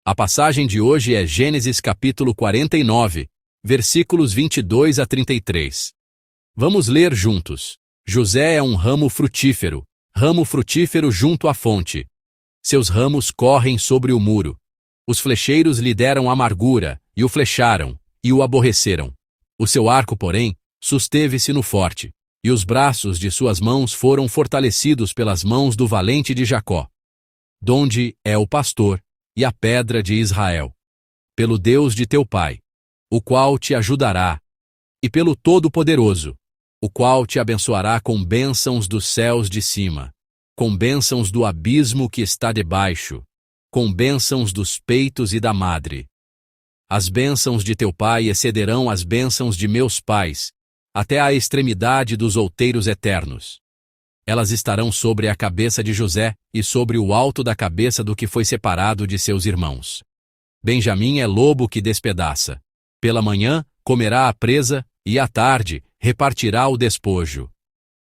A passagem de hoje é Gênesis capítulo 49, versículos 22 a 33. Vamos ler juntos. José é um ramo frutífero junto à fonte. Seus ramos correm sobre o muro. Os flecheiros lhe deram amargura, e o flecharam, e o aborreceram. O seu arco, porém, susteve-se no forte, e os braços de suas mãos foram fortalecidos pelas mãos do valente de Jacó. Donde é o pastor e a pedra de Israel, pelo Deus de teu pai, o qual te ajudará, e pelo Todo-Poderoso, o qual te abençoará com bênçãos dos céus de cima, com bênçãos do abismo que está debaixo, com bênçãos dos peitos e da madre. As bênçãos de teu pai excederão as bênçãos de meus pais, até à extremidade dos outeiros eternos. Elas estarão sobre a cabeça de José e sobre o alto da cabeça do que foi separado de seus irmãos. Benjamim é lobo que despedaça. Pela manhã comerá a presa, e à tarde repartirá o despojo.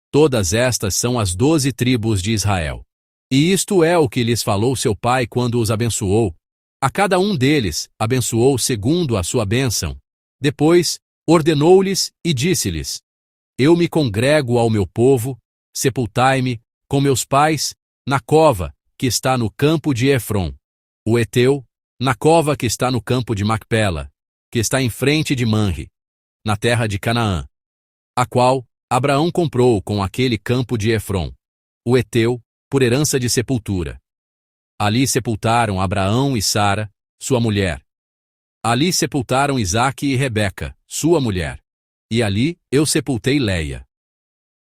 Todas estas são as 12 tribos de Israel. E isto é o que lhes falou seu pai quando os abençoou. A cada um deles abençoou segundo a sua bênção. Depois ordenou-lhes e disse-lhes: Eu me congrego ao meu povo, sepultai-me com meus pais na cova que está no campo de Efron, o Eteu, na cova que está no campo de Macpela, que está em frente de Manre, na terra de Canaã, a qual Abraão comprou com aquele campo de Efron, o Eteu, por herança de sepultura. Ali sepultaram Abraão e Sara, sua mulher. Ali sepultaram Isaque e Rebeca, sua mulher. E ali eu sepultei Leia.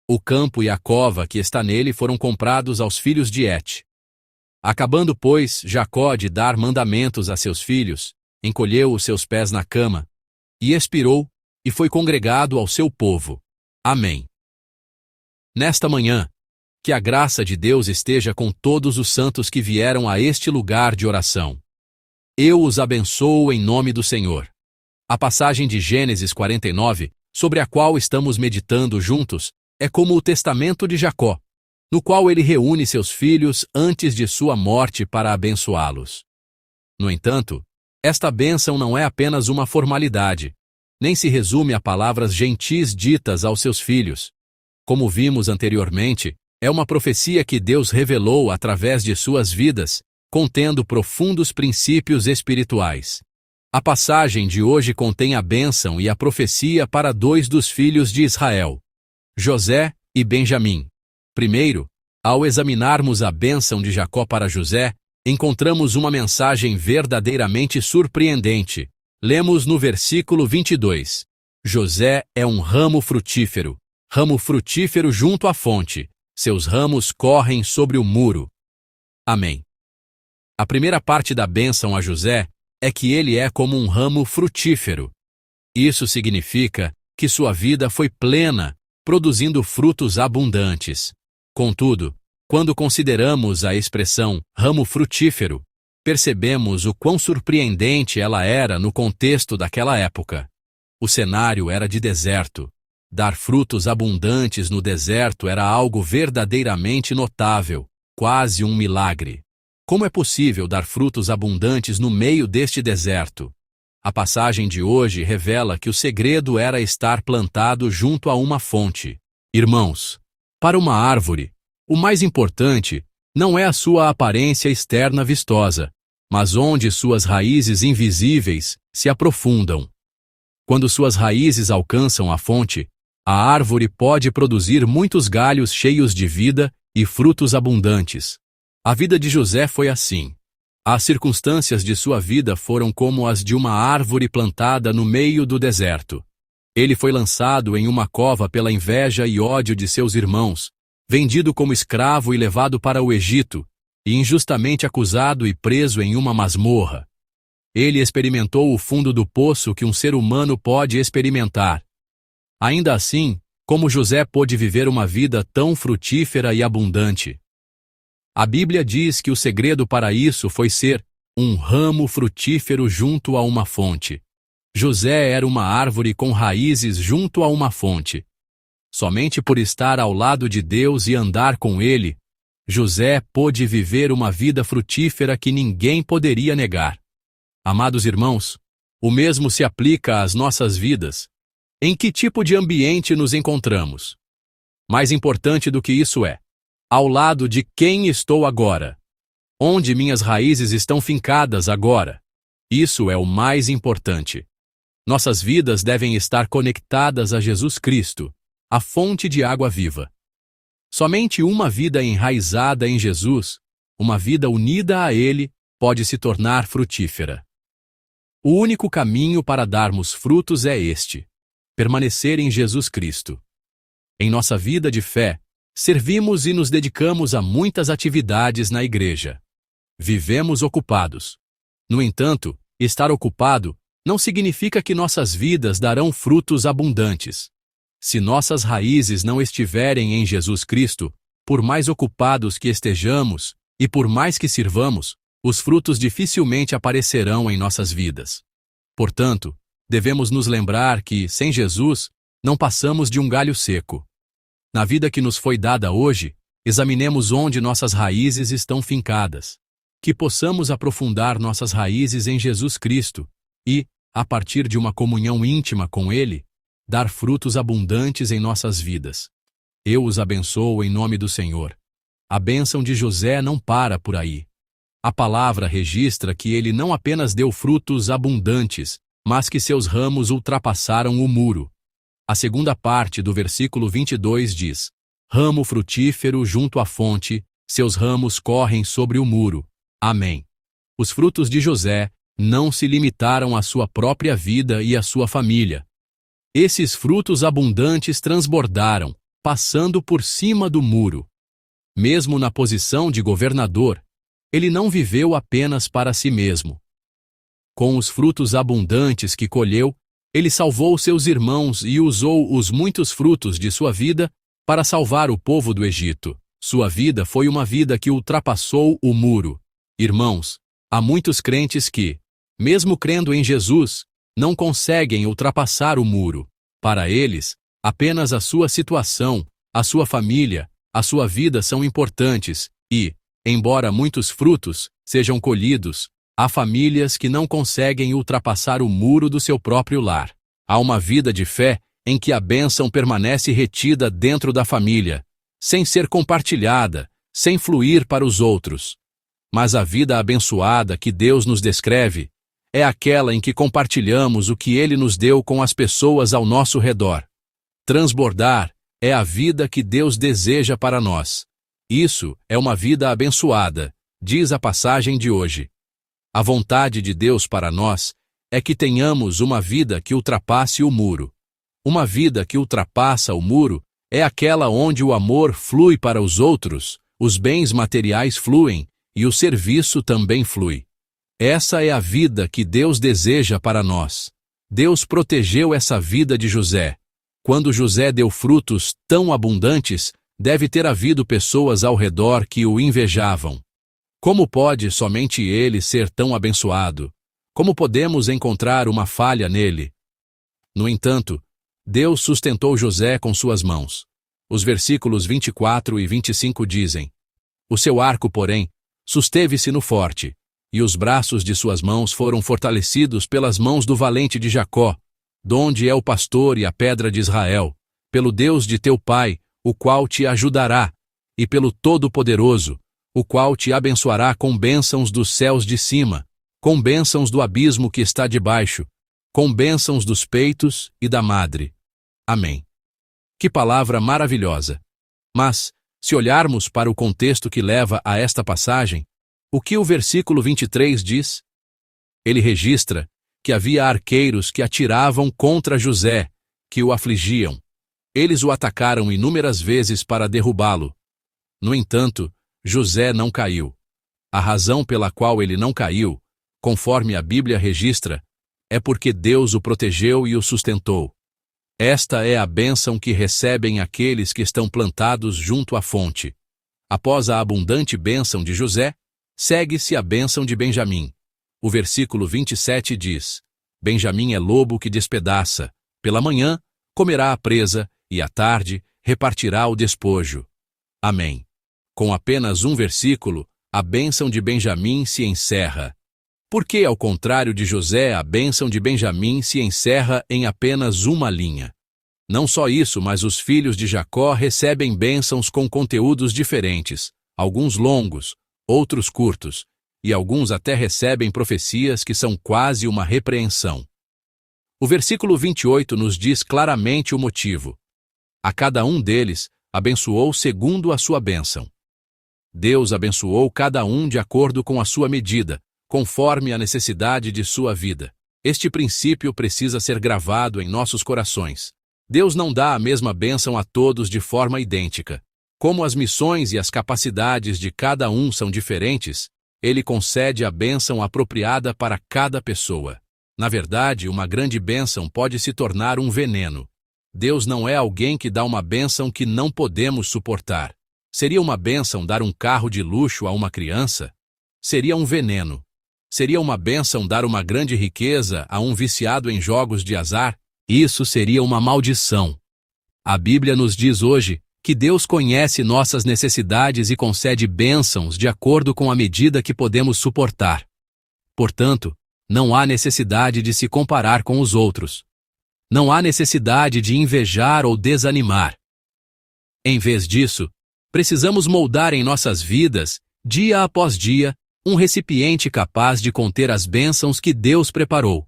O campo e a cova que está nele foram comprados aos filhos de Et. Acabando, pois, Jacó de dar mandamentos a seus filhos, encolheu os seus pés na cama, e expirou, e foi congregado ao seu povo. Amém. Nesta manhã, que a graça de Deus esteja com todos os santos que vieram a este lugar de oração. Eu os abençoo em nome do Senhor. A passagem de Gênesis 49, sobre a qual estamos meditando juntos, é como o testamento de Jacó, no qual ele reúne seus filhos antes de sua morte para abençoá-los. No entanto, esta bênção não é apenas uma formalidade, nem se resume a palavras gentis ditas aos seus filhos. Como vimos anteriormente, é uma profecia que Deus revelou através de suas vidas, contendo profundos princípios espirituais. A passagem de hoje contém a bênção e a profecia para 2 dos filhos de Israel, José e Benjamim. Primeiro, ao examinarmos a bênção de Jacó para José, encontramos uma mensagem verdadeiramente surpreendente. Lemos no versículo 22. José é um ramo frutífero junto à fonte. Seus ramos correm sobre o muro. Amém. A primeira parte da bênção a José é que ele é como um ramo frutífero. Isso significa que sua vida foi plena, produzindo frutos abundantes. Contudo, quando consideramos a expressão ramo frutífero, percebemos o quão surpreendente ela era no contexto daquela época. O cenário era de deserto. Dar frutos abundantes no deserto era algo verdadeiramente notável, quase um milagre. Como é possível dar frutos abundantes no meio deste deserto? A passagem de hoje revela que o segredo era estar plantado junto a uma fonte. Irmãos, para uma árvore, o mais importante não é a sua aparência externa vistosa, mas onde suas raízes invisíveis se aprofundam. Quando suas raízes alcançam a fonte, a árvore pode produzir muitos galhos cheios de vida e frutos abundantes. A vida de José foi assim. As circunstâncias de sua vida foram como as de uma árvore plantada no meio do deserto. Ele foi lançado em uma cova pela inveja e ódio de seus irmãos, vendido como escravo e levado para o Egito, e injustamente acusado e preso em uma masmorra. Ele experimentou o fundo do poço que um ser humano pode experimentar. Ainda assim, como José pôde viver uma vida tão frutífera e abundante? A Bíblia diz que o segredo para isso foi ser um ramo frutífero junto a uma fonte. José era uma árvore com raízes junto a uma fonte. Somente por estar ao lado de Deus e andar com Ele, José pôde viver uma vida frutífera que ninguém poderia negar. Amados irmãos, o mesmo se aplica às nossas vidas. Em que tipo de ambiente nos encontramos? Mais importante do que isso é: ao lado de quem estou agora? Onde minhas raízes estão fincadas agora? Isso é o mais importante. Nossas vidas devem estar conectadas a Jesus Cristo, a fonte de água viva. Somente uma vida enraizada em Jesus, uma vida unida a Ele, pode se tornar frutífera. O único caminho para darmos frutos é este: permanecer em Jesus Cristo. Em nossa vida de fé, servimos e nos dedicamos a muitas atividades na igreja. Vivemos ocupados. No entanto, estar ocupado não significa que nossas vidas darão frutos abundantes. Se nossas raízes não estiverem em Jesus Cristo, por mais ocupados que estejamos e por mais que sirvamos, os frutos dificilmente aparecerão em nossas vidas. Portanto, devemos nos lembrar que, sem Jesus, não passamos de um galho seco. Na vida que nos foi dada hoje, examinemos onde nossas raízes estão fincadas. Que possamos aprofundar nossas raízes em Jesus Cristo e, a partir de uma comunhão íntima com Ele, dar frutos abundantes em nossas vidas. Eu os abençoo em nome do Senhor. A bênção de José não para por aí. A palavra registra que ele não apenas deu frutos abundantes, mas que seus ramos ultrapassaram o muro. A segunda parte do versículo 22 diz: ramo frutífero junto à fonte, seus ramos correm sobre o muro. Amém. Os frutos de José não se limitaram à sua própria vida e à sua família. Esses frutos abundantes transbordaram, passando por cima do muro. Mesmo na posição de governador, ele não viveu apenas para si mesmo. Com os frutos abundantes que colheu, ele salvou seus irmãos e usou os muitos frutos de sua vida para salvar o povo do Egito. Sua vida foi uma vida que ultrapassou o muro. Irmãos, há muitos crentes que, mesmo crendo em Jesus, não conseguem ultrapassar o muro. Para eles, apenas a sua situação, a sua família, a sua vida são importantes e, embora muitos frutos sejam colhidos, há famílias que não conseguem ultrapassar o muro do seu próprio lar. Há uma vida de fé em que a bênção permanece retida dentro da família, sem ser compartilhada, sem fluir para os outros. Mas a vida abençoada que Deus nos descreve é aquela em que compartilhamos o que Ele nos deu com as pessoas ao nosso redor. Transbordar é a vida que Deus deseja para nós. Isso é uma vida abençoada, diz a passagem de hoje. A vontade de Deus para nós é que tenhamos uma vida que ultrapasse o muro. Uma vida que ultrapassa o muro é aquela onde o amor flui para os outros, os bens materiais fluem e o serviço também flui. Essa é a vida que Deus deseja para nós. Deus protegeu essa vida de José. Quando José deu frutos tão abundantes, deve ter havido pessoas ao redor que o invejavam. Como pode somente ele ser tão abençoado? Como podemos encontrar uma falha nele? No entanto, Deus sustentou José com suas mãos. Os versículos 24 e 25 dizem: o seu arco, porém, susteve-se no forte, e os braços de suas mãos foram fortalecidos pelas mãos do valente de Jacó, donde é o pastor e a pedra de Israel, pelo Deus de teu pai, o qual te ajudará, e pelo Todo-Poderoso, o qual te abençoará com bênçãos dos céus de cima, com bênçãos do abismo que está debaixo, com bênçãos dos peitos e da madre. Amém. Que palavra maravilhosa! Mas, se olharmos para o contexto que leva a esta passagem, o que o versículo 23 diz? Ele registra que havia arqueiros que atiravam contra José, que o afligiam. Eles o atacaram inúmeras vezes para derrubá-lo. No entanto, José não caiu. A razão pela qual ele não caiu, conforme a Bíblia registra, é porque Deus o protegeu e o sustentou. Esta é a bênção que recebem aqueles que estão plantados junto à fonte. Após a abundante bênção de José, segue-se a bênção de Benjamim. O versículo 27 diz: Benjamim é lobo que despedaça. Pela manhã, comerá a presa, e à tarde, repartirá o despojo. Amém. Com apenas um versículo, a bênção de Benjamim se encerra. Por que, ao contrário de José, a bênção de Benjamim se encerra em apenas uma linha? Não só isso, mas os filhos de Jacó recebem bênçãos com conteúdos diferentes, alguns longos, outros curtos, e alguns até recebem profecias que são quase uma repreensão. O versículo 28 nos diz claramente o motivo. A cada um deles abençoou segundo a sua bênção. Deus abençoou cada um de acordo com a sua medida, conforme a necessidade de sua vida. Este princípio precisa ser gravado em nossos corações. Deus não dá a mesma bênção a todos de forma idêntica. Como as missões e as capacidades de cada um são diferentes, Ele concede a bênção apropriada para cada pessoa. Na verdade, uma grande bênção pode se tornar um veneno. Deus não é alguém que dá uma bênção que não podemos suportar. Seria uma bênção dar um carro de luxo a uma criança? Seria um veneno. Seria uma bênção dar uma grande riqueza a um viciado em jogos de azar? Isso seria uma maldição. A Bíblia nos diz hoje que Deus conhece nossas necessidades e concede bênçãos de acordo com a medida que podemos suportar. Portanto, não há necessidade de se comparar com os outros. Não há necessidade de invejar ou desanimar. Em vez disso, precisamos moldar em nossas vidas, dia após dia, um recipiente capaz de conter as bênçãos que Deus preparou.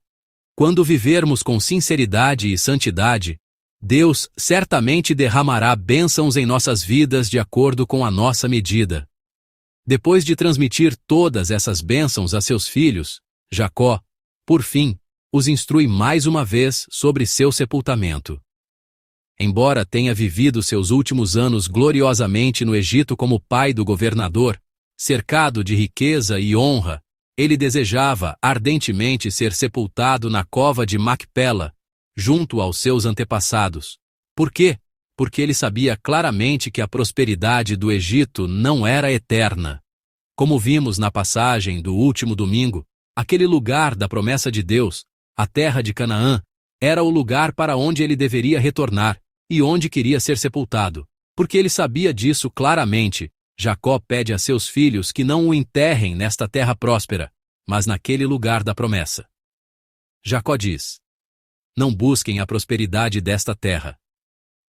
Quando vivermos com sinceridade e santidade, Deus certamente derramará bênçãos em nossas vidas de acordo com a nossa medida. Depois de transmitir todas essas bênçãos a seus filhos, Jacó, por fim, os instrui mais uma vez sobre seu sepultamento. Embora tenha vivido seus últimos anos gloriosamente no Egito como pai do governador, cercado de riqueza e honra, ele desejava ardentemente ser sepultado na cova de Macpela, junto aos seus antepassados. Por quê? Porque ele sabia claramente que a prosperidade do Egito não era eterna. Como vimos na passagem do último domingo, aquele lugar da promessa de Deus, a terra de Canaã, era o lugar para onde ele deveria retornar e onde queria ser sepultado. Porque ele sabia disso claramente, Jacó pede a seus filhos que não o enterrem nesta terra próspera, mas naquele lugar da promessa. Jacó diz: não busquem a prosperidade desta terra.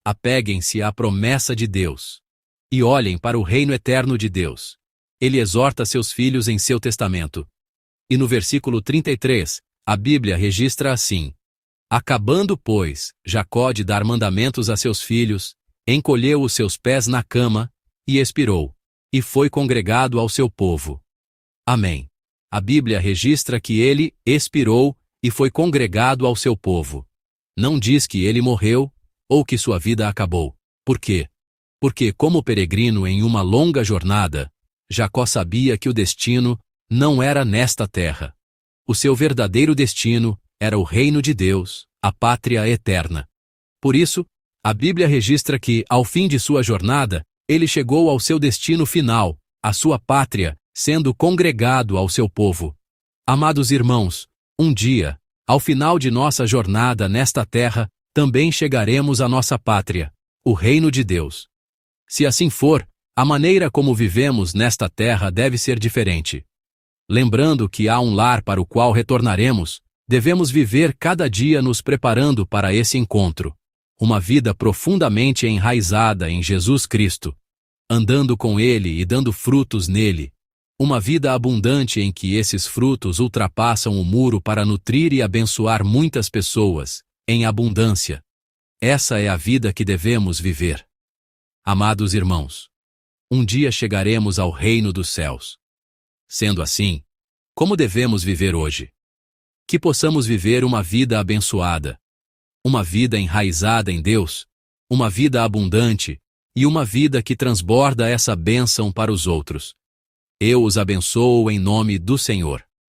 Apeguem-se à promessa de Deus. E olhem para o reino eterno de Deus. Ele exorta seus filhos em seu testamento. E no versículo 33, a Bíblia registra assim: acabando, pois, Jacó de dar mandamentos a seus filhos, encolheu os seus pés na cama, e expirou, e foi congregado ao seu povo. Amém. A Bíblia registra que ele expirou e foi congregado ao seu povo. Não diz que ele morreu ou que sua vida acabou. Por quê? Porque, como peregrino em uma longa jornada, Jacó sabia que o destino não era nesta terra. O seu verdadeiro destino era o reino de Deus, a pátria eterna. Por isso, a Bíblia registra que, ao fim de sua jornada, ele chegou ao seu destino final, a sua pátria, sendo congregado ao seu povo. Amados irmãos, um dia, ao final de nossa jornada nesta terra, também chegaremos à nossa pátria, o reino de Deus. Se assim for, a maneira como vivemos nesta terra deve ser diferente. Lembrando que há um lar para o qual retornaremos, devemos viver cada dia nos preparando para esse encontro. Uma vida profundamente enraizada em Jesus Cristo, andando com Ele e dando frutos nele. Uma vida abundante em que esses frutos ultrapassam o muro para nutrir e abençoar muitas pessoas, em abundância. Essa é a vida que devemos viver. Amados irmãos, um dia chegaremos ao reino dos céus. Sendo assim, como devemos viver hoje? Que possamos viver uma vida abençoada, uma vida enraizada em Deus, uma vida abundante e uma vida que transborda essa bênção para os outros. Eu os abençoo em nome do Senhor.